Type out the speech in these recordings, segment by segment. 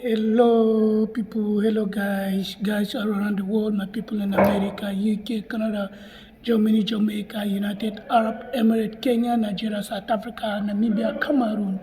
Hello, people. Hello, guys all around the world. My people in America, UK, Canada, Germany, Jamaica, United Arab Emirates, Kenya, Nigeria, South Africa, Namibia, Cameroon,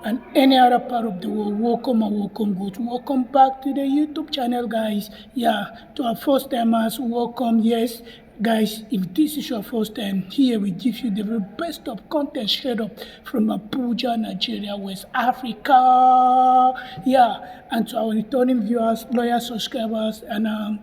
and any other part of the world. Welcome and welcome, good. Welcome back to the YouTube channel, guys. Yeah, to our first timers, welcome. Yes, guys, if this is your first time here, we give you the very best of content straight up from Abuja, Nigeria, West Africa. Yeah, and to our returning viewers, loyal subscribers, and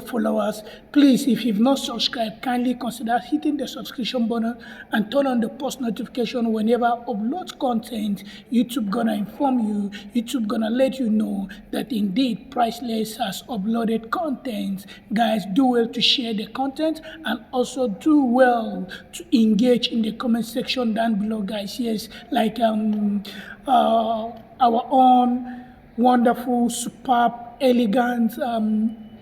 followers, please, if you've not subscribed, kindly consider hitting the subscription button and turn on the post notification whenever I upload content. YouTube gonna inform you, YouTube gonna let you know that indeed Priceless has uploaded content. Guys, do well to share the content and also do well to engage in the comment section down below, guys. Yes, like our own wonderful, superb, elegant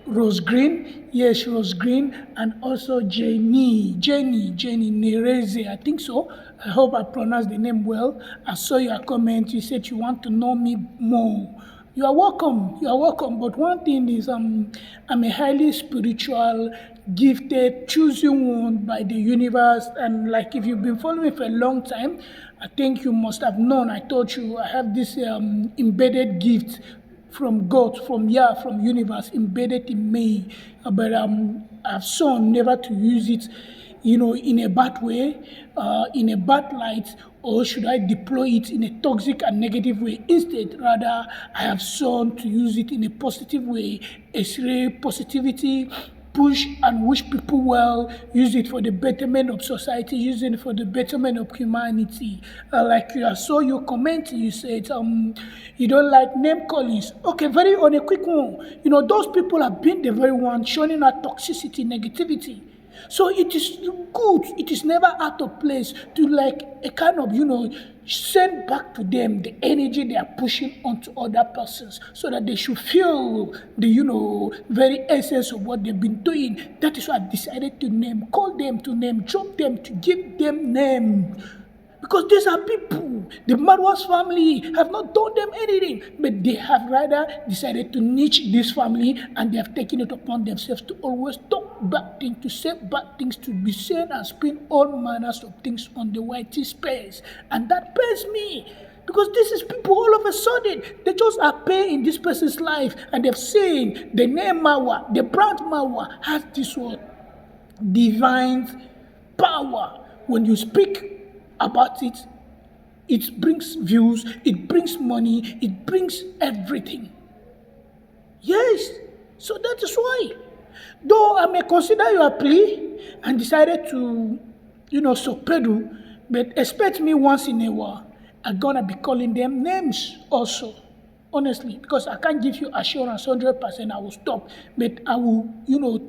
Rose Green, yes, Rose Green, and also Jenny Nereze, I think so. I hope I pronounced the name well. I saw your comment. You said you want to know me more. You are welcome. You are welcome. But one thing is, I'm a highly spiritual, gifted, chosen one by the universe. And like, if you've been following me for a long time, I think you must have known. I told you I have this embedded gift from God, from universe embedded in me. But I've sworn never to use it, in a bad way, in a bad light, or should I deploy it in a toxic and negative way. Instead, rather, I have sworn to use it in a positive way, X-ray positivity, push and wish people well, use it for the betterment of society, use it for the betterment of humanity. Like I saw you commenting, you said you don't like name callings. Okay, very on a quick one. Those people have been the very one showing our toxicity, negativity. So it is good, it is never out of place to like a kind of, send back to them the energy they are pushing onto other persons so that they should feel the, very essence of what they've been doing. That is why I decided to name, call them, to name, drop them, to give them name. Because these are people. The Marwa's family have not done them anything, but they have rather decided to niche this family, and they have taken it upon themselves to always talk bad things, to say bad things, to be saying and spin all manners of things on the whitey space. And that pains me. Because this is people all of a sudden, they just appear in this person's life, and they've seen the name Marwa, the brand Marwa has this word, divine power. When you speak about it, it brings views, it brings money, it brings everything. Yes, so that is why. Though I may consider your plea and decided to, sopedu, but expect me once in a while, I'm gonna be calling them names also. Honestly, because I can't give you assurance 100% I will stop, but I will,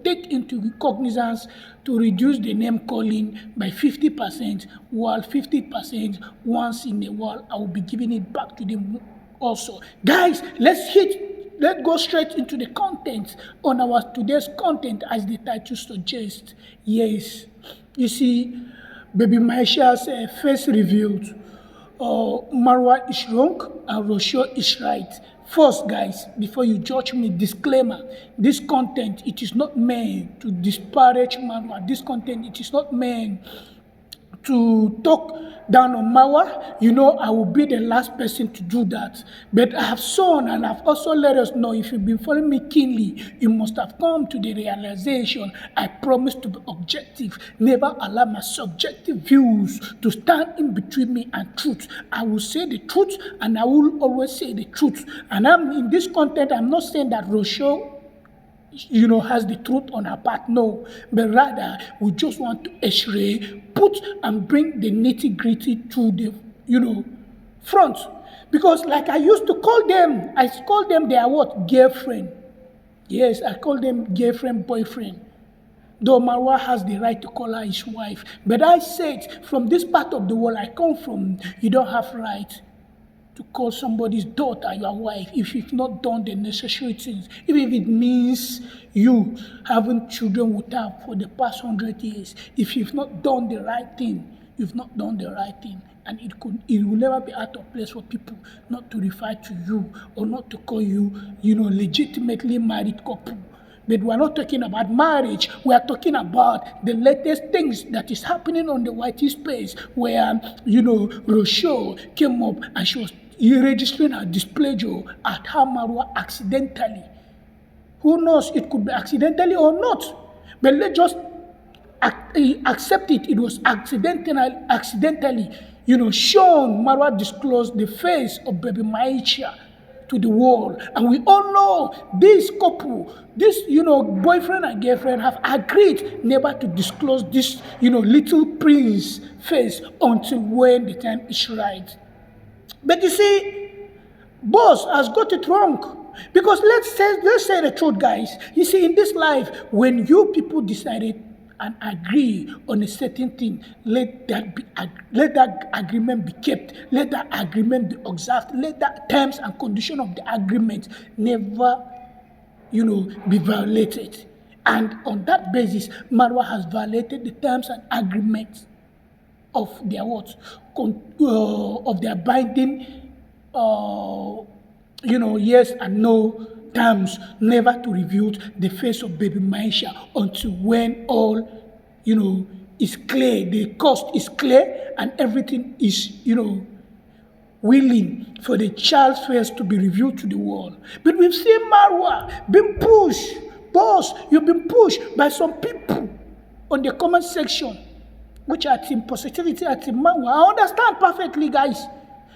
take into cognizance to reduce the name calling by 50%, while 50% once in a while I will be giving it back to them also. Guys, let's go straight into the content on our today's content as the title suggests. Yes, you see, baby Maisha's face revealed. Marwa is wrong and Rocio is right. First, guys, before you judge me, disclaimer: this content, it is not meant to disparage Marwa. This content, it is not meant to talk down on Marwa. I will be the last person to do that. But I have shown and I've also let us know, if you've been following me keenly, you must have come to the realization I promise to be objective, never allow my subjective views to stand in between me and truth. I will say the truth and I will always say the truth. And I'm in this content, I'm not saying that Rocio has the truth on her part. No, but rather we just want to X-ray, put and bring the nitty-gritty to the, front. Because like I used to call them, their what? Girlfriend. Yes, I call them girlfriend, boyfriend. Though Marwa has the right to call her his wife. But I said, from this part of the world I come from, you don't have right to call somebody's daughter your wife if you've not done the necessary things, even if it means you having children with her for the past 100 years. If you've not done the right thing, you've not done the right thing. and it will never be out of place for people not to refer to you or not to call you, legitimately married couple. But we are not talking about marriage. We are talking about the latest things that is happening on the YT space, where Rocio came up and she was registering her displeasure at how Marwa accidentally. Who knows? It could be accidentally or not. But let's just accept it. It was accidentally, shown. Marwa disclosed the face of baby Maisha to the world. And we all know this couple, this, boyfriend and girlfriend have agreed never to disclose this, little prince face until when the time is right. But you see, boss has got it wrong. Because let's say the truth, guys. You see, in this life, when you people decided and agree on a certain thing, let that agreement be kept. Let that agreement be observed. Let that terms and condition of the agreement never, be violated. And on that basis, Marwa has violated the terms and agreements of their what? Of their binding yes and no terms, never to reveal the face of baby Maisha until when all, is clear, the cost is clear and everything is, willing for the child's face to be revealed to the world. But we've seen Marwa being pushed. Boss, you've been pushed by some people on the comment section, which are team positivity, are team Marwa. I understand perfectly, guys.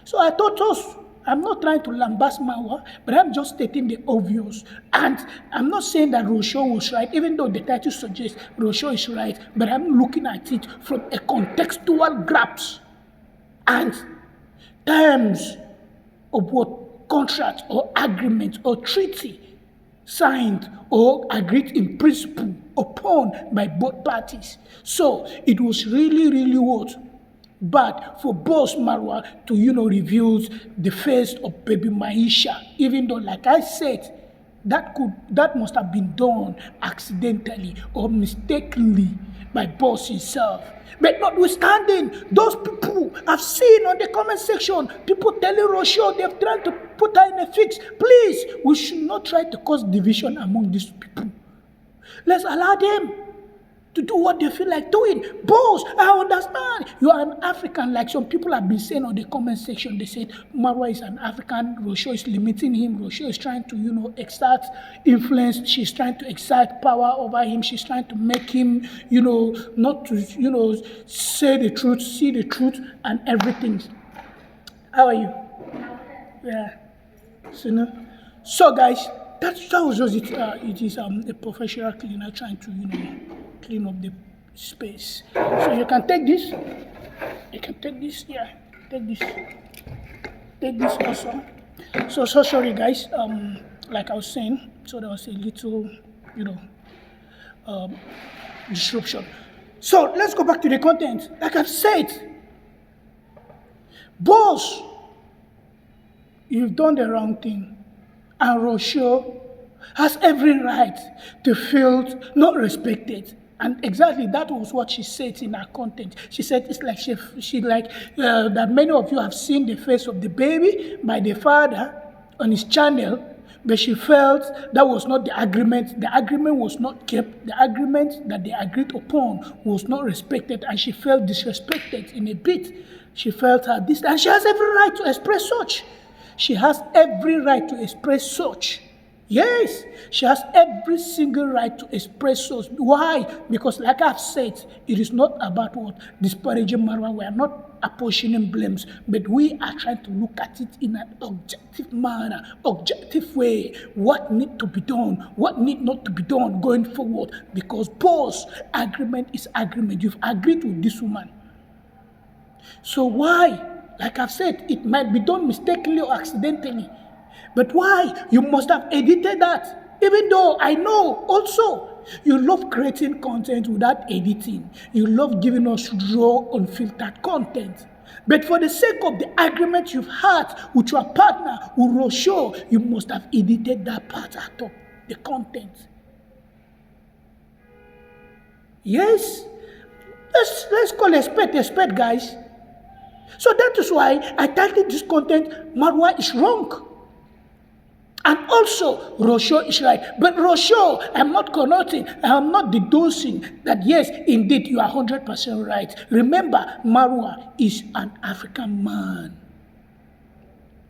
So I thought I'm not trying to lambast Marwa, but I'm just stating the obvious. And I'm not saying that Rocio was right, even though the title suggests Rocio is right, but I'm looking at it from a contextual grasp and terms of what contract or agreement or treaty signed or agreed in principle upon by both parties. So it was really, really what? Bad for boss Marwa to, reveal the face of baby Maisha, even though, like I said, that must have been done accidentally or mistakenly by boss himself. But notwithstanding, those people I've seen on the comment section, people telling Rocio they've tried to put her in a fix. Please, we should not try to cause division among these people. Let's allow them to do what they feel like doing. Boss, I understand. You are an African, like some people have been saying on the comment section. They said Marwa is an African, Rocio is limiting him. Rocio is trying to, exert influence. She's trying to exert power over him. She's trying to make him, not to, say the truth, see the truth, and everything. How are you? Yeah. So guys, that was just it. It is a professional cleaner trying to, clean up the space. So you can take this. You can take this. Yeah, take this. Take this also. So sorry, guys. Like I was saying, so there was a little, disruption. So let's go back to the content. Like I've said, boss, you've done the wrong thing, and Rocio has every right to feel not respected. And exactly that was what she said in her content. She said it's like that many of you have seen the face of the baby by the father on his channel, but she felt that was not the agreement. The agreement was not kept. The agreement that they agreed upon was not respected, and she felt disrespected in a bit. She felt her this, and she has every right to express such. She has every right to express such. Yes, she has every single right to express such. Why? Because like I've said, it is not about what disparaging Marwa. We are not apportioning blames, but we are trying to look at it in an objective manner, objective way. What need to be done? What need not to be done going forward? Because boss, agreement is agreement. You've agreed with this woman. So why? Like I've said, it might be done mistakenly or accidentally. But why? You must have edited that. Even though I know also you love creating content without editing. You love giving us raw, unfiltered content. But for the sake of the agreement you've had with your partner, with Rocio, you must have edited that part out of the content. Yes? Let's call a spade, guys. So that is why I titled this content, Marwa is wrong. And also, Rocio is right. But Rocio, I'm not connoting, I'm not deducing that yes, indeed, you are 100% right. Remember, Marwa is an African man.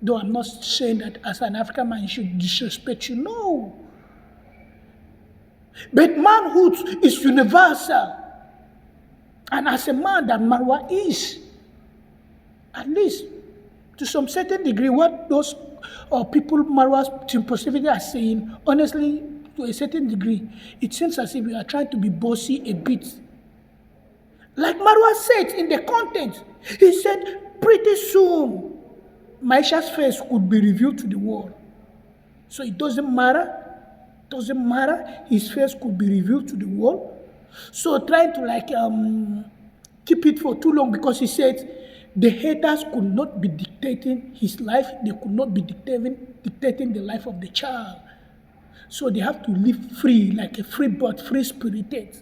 Though I'm not saying that as an African man, you should disrespect you. No. But manhood is universal. And as a man, that Marwa is, at least to some certain degree, what those people Marwa's impulsivity are saying, honestly, to a certain degree, it seems as if you are trying to be bossy a bit. Like Marwa said in the content, he said, pretty soon, Maisha's face could be revealed to the world. So it doesn't matter. Doesn't matter. His face could be revealed to the world. So trying to keep it for too long, because he said the haters could not be dictating his life. They could not be dictating the life of the child. So they have to live free, like a free bird, free spirited.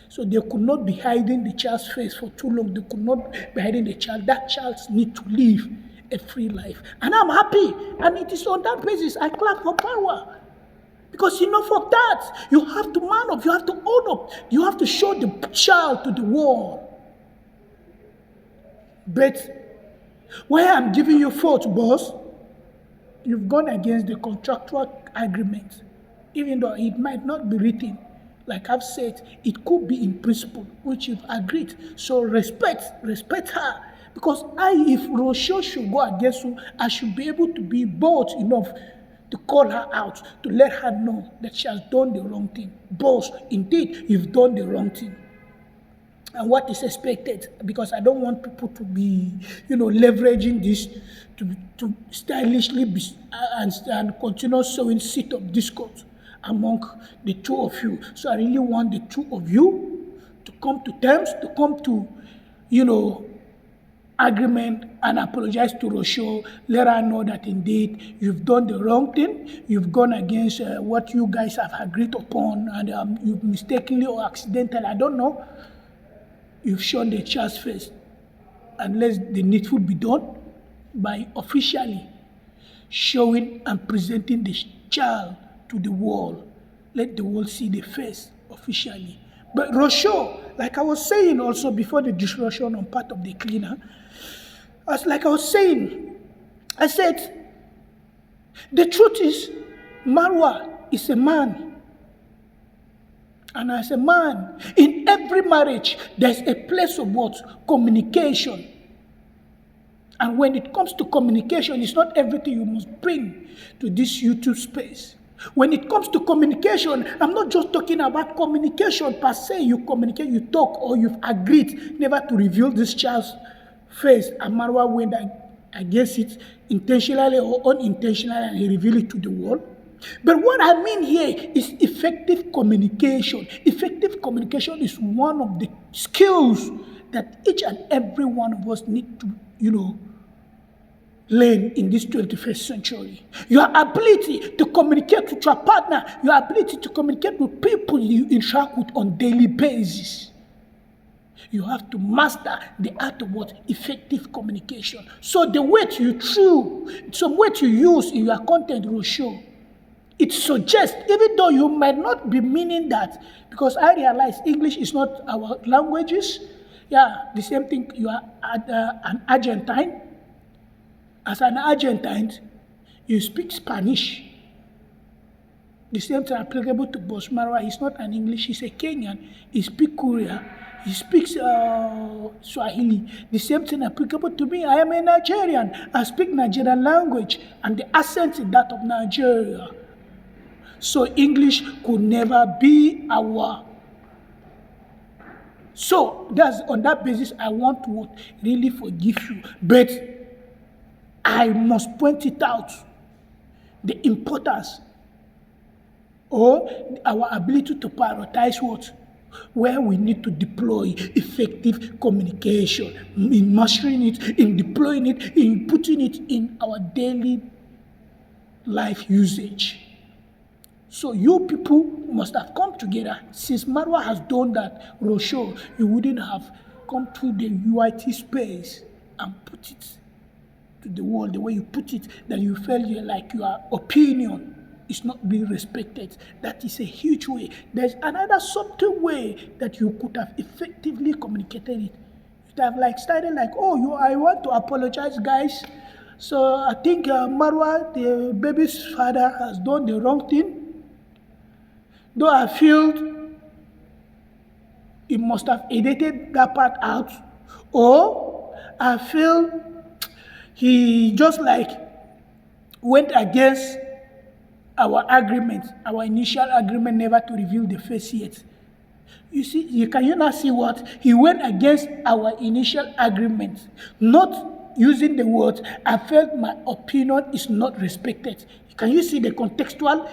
So they could not be hiding the child's face for too long. They could not be hiding the child. That child needs to live a free life. And I'm happy. And it is on that basis I clap for power. Because enough of that. You have to man up. You have to own up. You have to show the child to the world. But why I'm giving you fault, boss, you've gone against the contractual agreement. Even though it might not be written. Like I've said, it could be in principle, which you've agreed. So respect her. Because if Rocio should go against you, I should be able to be bold enough to call her out, to let her know that she has done the wrong thing. Boss, indeed, you've done the wrong thing. And what is expected, because I don't want people to be, leveraging this to stylishly be, and continue sowing seed of discord among the two of you. So I really want the two of you to come to terms, to come to, agreement and apologize to Rocio. Let her know that indeed you've done the wrong thing. You've gone against what you guys have agreed upon, and you've mistakenly or accidentally, I don't know, you've shown the child's face. Unless the needful be done by officially showing and presenting the child to the world. Let the world see the face officially. But Rocio, like I was saying also before the disruption on part of the cleaner, I said, the truth is, Marwa is a man. And as a man, in every marriage, there's a place of what? Communication. And when it comes to communication, it's not everything you must bring to this YouTube space. When it comes to communication, I'm not just talking about communication per se. You communicate, you talk, or you've agreed never to reveal this child's face, and Marwa went against it intentionally or unintentionally, and he revealed it to the world. But what I mean here is effective communication. Effective communication is one of the skills that each and every one of us need to, learn in this 21st century. Your ability to communicate with your partner, your ability to communicate with people you interact with on daily basis. You have to master the art of what? Effective communication. So the word you choose, some word you use in your content will show. It suggests, even though you might not be meaning that, because I realize English is not our languages. Yeah, the same thing, you are an Argentine. As an Argentine, you speak Spanish. The same thing applicable to Boss Marwa. He's not an English, he's a Kenyan. He speaks Korea. He speaks Swahili. The same thing applicable to me. I am a Nigerian. I speak Nigerian language, and the accent is that of Nigeria. So English could never be our. So that's on that basis I want to really forgive you. But I must point it out, the importance or our ability to prioritize what? Where we need to deploy effective communication, in mastering it, in deploying it, in putting it in our daily life usage. So you people must have come together. Since Marwa has done that, Rocio, you wouldn't have come to the UIT space and put it to the world the way you put it, that you felt like your opinion is not being respected. That is a huge way. There's another subtle way that you could have effectively communicated it. You could have like started like, oh, I want to apologize, guys. So I think Marwa, the baby's father, has done the wrong thing. Though I feel he must have edited that part out, or I feel he just like went against our agreement, our initial agreement never to reveal the face yet. You see, can you not see what? He went against our initial agreement, not using the words, I felt my opinion is not respected. Can you see the contextual,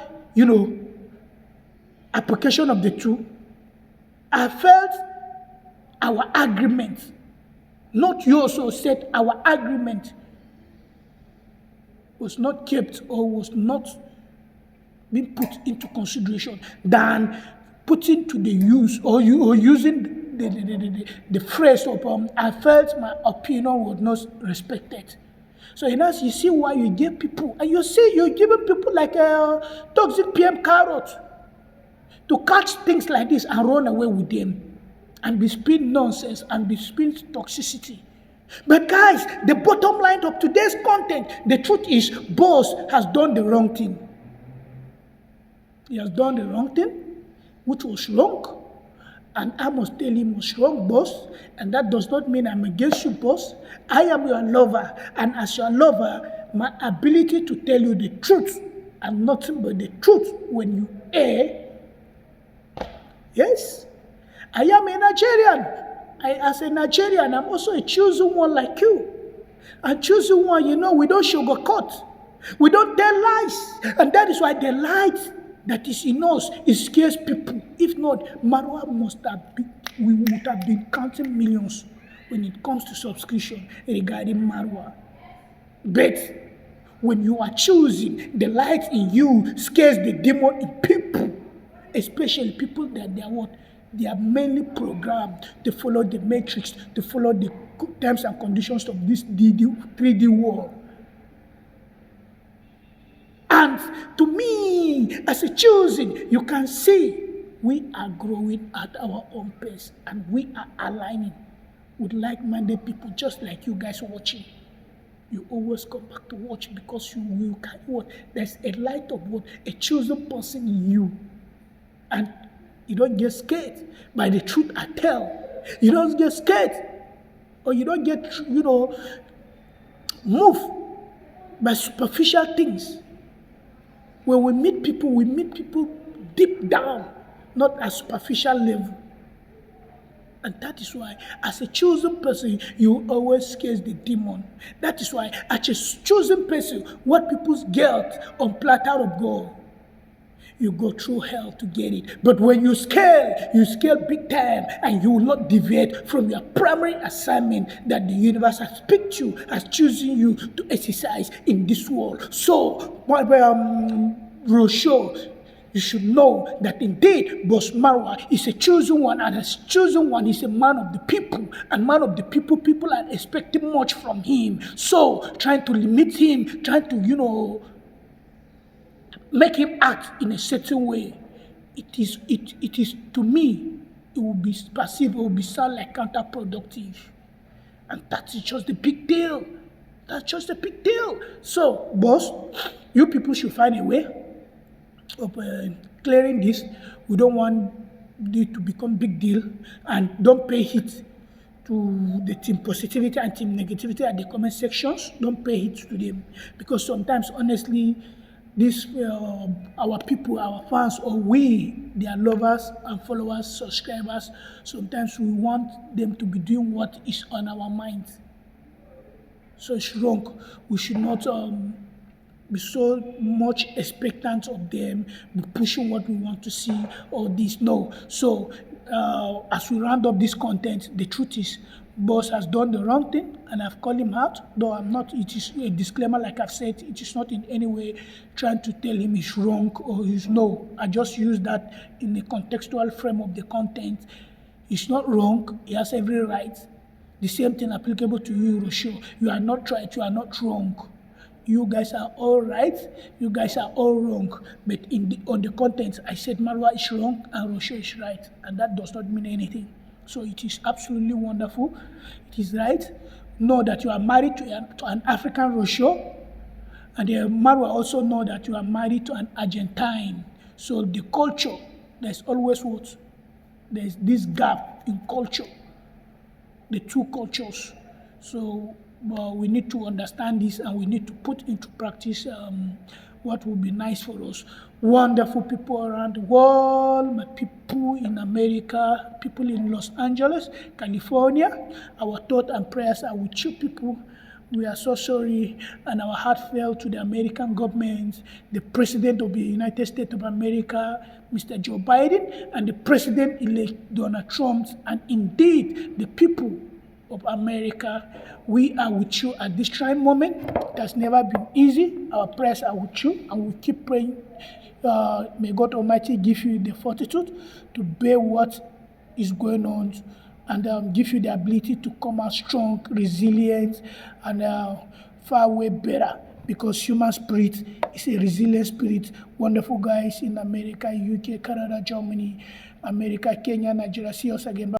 application of the two? I felt our agreement, not you also said our agreement was not kept or was not being put into consideration than putting to the use or using the phrase of I felt my opinion was not respected. So you see why you give people, and you see you're giving people like a toxic PM carrot to catch things like this and run away with them and be spin nonsense and be spin toxicity. But guys, the bottom line of today's content, the truth is, boss has done the wrong thing. He has done the wrong thing, which was wrong. And I must tell him was wrong, boss. And that does not mean I'm against you, boss. I am your lover. And as your lover, my ability to tell you the truth and nothing but the truth when you err. Yes, I am a Nigerian. As a Nigerian, I'm also a chosen one like you. And chosen one, we don't sugarcoat. We don't tell lies. And that is why the light that is in us, it scares people. If not, Marwa we would have been counting millions when it comes to subscription regarding Marwa. But when you are choosing, the light in you scares the demon in people, especially people that they are mainly programmed to follow the matrix, to follow the terms and conditions of this 3D world. And to me, as a choosing, you can see we are growing at our own pace and we are aligning with like-minded people just like you guys watching. You always come back to watch because you can what? There's a light of what? A chosen person in you. And you don't get scared by the truth I tell. You don't get scared or you don't get, moved by superficial things. When we meet people deep down, not at superficial level. And that is why, as a chosen person, you always scare the demon. That is why, as a chosen person, what people get on platter of gold, you go through hell to get it. But when you scale big time, and you will not deviate from your primary assignment that the universe has picked you, has chosen you to exercise in this world. So, Rocio, you should know that indeed, Boss Marwa is a chosen one, and as chosen one, is a man of the people. And man of the people are expecting much from him. So, trying to limit him, trying to, make him act in a certain way, it is to me, it will be passive, it will be sound like counterproductive. And that is just the big deal. That's just a big deal. So, boss, you people should find a way of clearing this. We don't want it to become big deal, and don't pay hit to the team positivity and team negativity at the comment sections. Don't pay hit to them, because sometimes, honestly, these our people, our fans, or we, their lovers and followers, subscribers, sometimes we want them to be doing what is on our minds. So it's wrong. We should not be so much expectant of them, be pushing what we want to see, or this. No. So as we round up this content, the truth is, boss has done the wrong thing, and I've called him out, though I'm not, it is a disclaimer, like I've said, it is not in any way trying to tell him he's wrong or he's no. I just use that in the contextual frame of the content. He's not wrong, he has every right The same thing applicable to you, Rocio. You are not right, you are not wrong. You guys are all right, you guys are all wrong. But on the content, I said Marwa is wrong and Rocio is right, and that does not mean anything. So it is absolutely wonderful. It is right. Know that you are married to an African Rocio, and the Marwa also know that you are married to an Argentine. So the culture, there's always what? There's this gap in culture, the two cultures. So we need to understand this and we need to put into practice what would be nice for us. Wonderful people around the world, my people in America, people in Los Angeles, California. Our thought and prayers are with you people. We are so sorry, and our heartfelt to the American government, the President of the United States of America, Mr. Joe Biden, and the President-elect Donald Trump, and indeed the people of America. We are with you at this trying moment. It has never been easy. Our prayers are with you, and we keep praying. May God Almighty give you the fortitude to bear what is going on, and give you the ability to come out strong, resilient, and far way better, because human spirit is a resilient spirit. Wonderful guys in America, UK, Canada, Germany, America, Kenya, Nigeria. See us again. Bye.